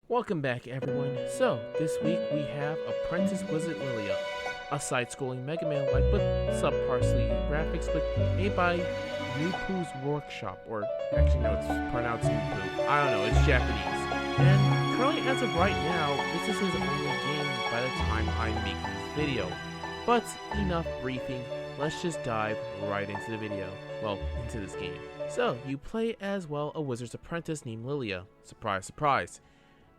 Welcome back, everyone. So, this week we have Apprentice Wizard Lilia, a side-scrolling Mega Man-like but subpar sleeve graphics made by Nupu's Workshop, or actually no, it's pronounced Nupu. I don't know, it's Japanese. And currently, as of right now, this is his only game by the time I'm making this video. But enough briefing, let's just dive right into the video. Well, into this game. So, you play as well a wizard's apprentice named Lilia. Surprise, surprise.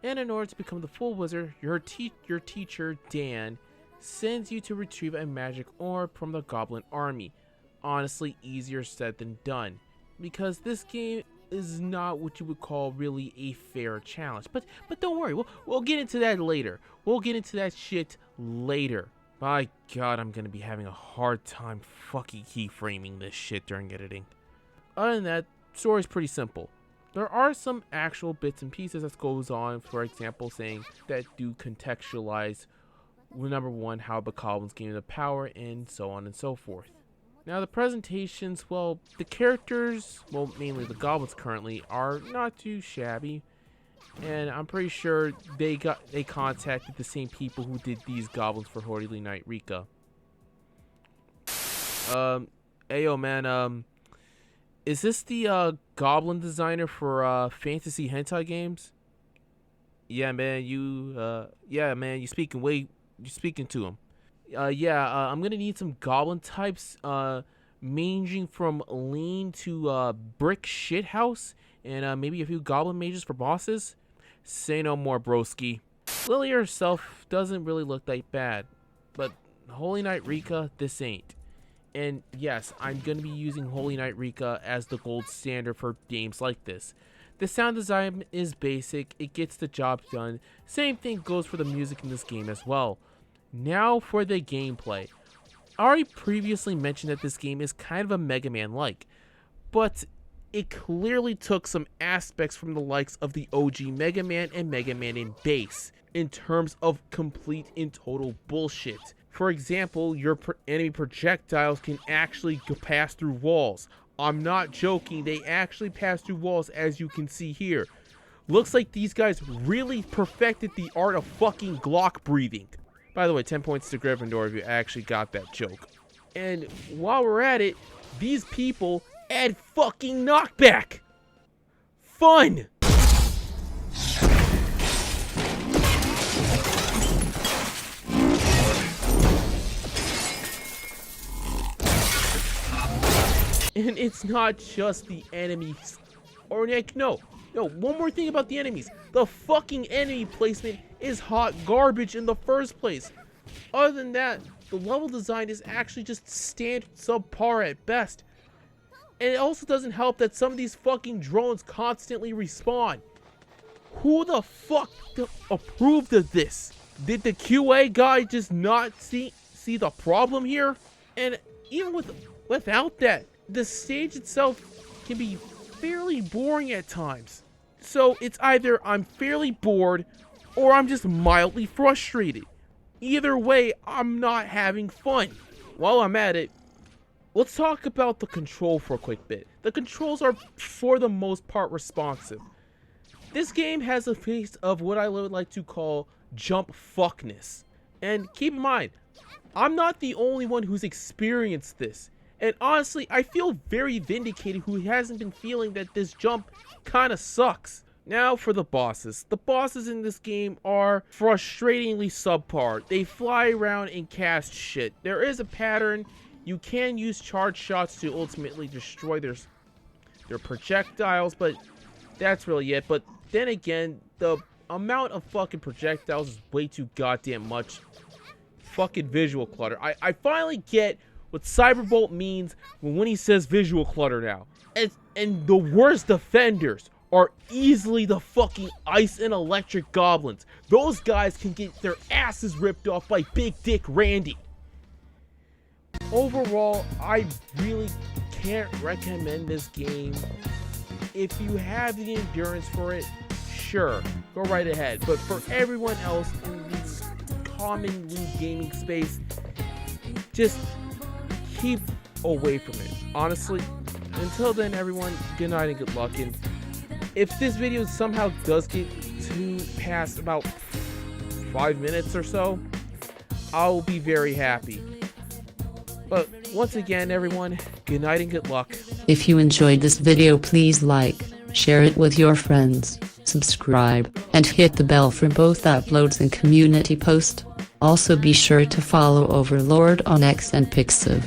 And in order to become the full wizard, your teacher, Dan, sends you to retrieve a magic orb from the goblin army. Honestly, easier said than done, because this game is not what you would call really a fair challenge. But don't worry, we'll get into that later. We'll get into that shit later. My god, I'm gonna be having a hard time fucking keyframing this shit during editing. Other than that, story's pretty simple. There are some actual bits and pieces that goes on, for example, saying that do contextualize, number one, how the goblins gain the power, and so on and so forth. Now, the presentations, well, the characters, well, mainly the goblins currently, are not too shabby, and I'm pretty sure they contacted the same people who did these goblins for Holy Knight Rika. Ayo, man, is this the goblin designer for fantasy hentai games? Yeah, man, you speaking to him. I'm gonna need some goblin types, ranging from lean to brick shithouse, and maybe a few goblin mages for bosses. Say no more, broski. Lilia herself doesn't really look that bad, but Holy Knight Rika, this ain't. And yes, I'm going to be using Holy Knight Rika as the gold standard for games like this. The sound design is basic, it gets the job done. Same thing goes for the music in this game as well. Now for the gameplay. I already previously mentioned that this game is kind of a Mega Man-like, but it clearly took some aspects from the likes of the OG Mega Man and Mega Man in base, in terms of complete and total bullshit. For example, your enemy projectiles can actually pass through walls. I'm not joking, they actually pass through walls, as you can see here. Looks like these guys really perfected the art of fucking Glock breathing. By the way, 10 points to Gryffindor if you actually got that joke. And while we're at it, these people add fucking knockback. Fun! And it's not just the enemies. Or no, one more thing about the enemies. The fucking enemy placement is hot garbage in the first place. Other than that, the level design is actually just standard subpar at best. And it also doesn't help that some of these fucking drones constantly respawn. Who the fuck approved of this? Did the QA guy just not see the problem here? And even without that, the stage itself can be fairly boring at times. So it's either I'm fairly bored or I'm just mildly frustrated. Either way, I'm not having fun. While I'm at it, let's talk about the control for a quick bit. The controls are, for the most part, responsive. This game has a face of what I would like to call jump fuckness. And keep in mind, I'm not the only one who's experienced this. And honestly, I feel very vindicated who hasn't been feeling that this jump kinda sucks. Now for the bosses. The bosses in this game are frustratingly subpar. They fly around and cast shit. There is a pattern. You can use charge shots to ultimately destroy their projectiles, but that's really it. But then again, the amount of fucking projectiles is way too goddamn much. Fucking visual clutter. I finally get what Cyberbolt means when he says visual clutter now. And the worst defenders are easily the fucking ice and electric goblins. Those guys can get their asses ripped off by Big Dick Randy. Overall, I really can't recommend this game. If you have the endurance for it, sure, go right ahead. But for everyone else in this commonly gaming space, just keep away from it. Honestly, until then, everyone, good night and good luck. And if this video somehow does get past about 5 minutes or so, I'll be very happy. But once again, everyone, good night and good luck. If you enjoyed this video, please like, share it with your friends, subscribe, and hit the bell for both uploads and community post. Also be sure to follow Overlord on X and Pixiv.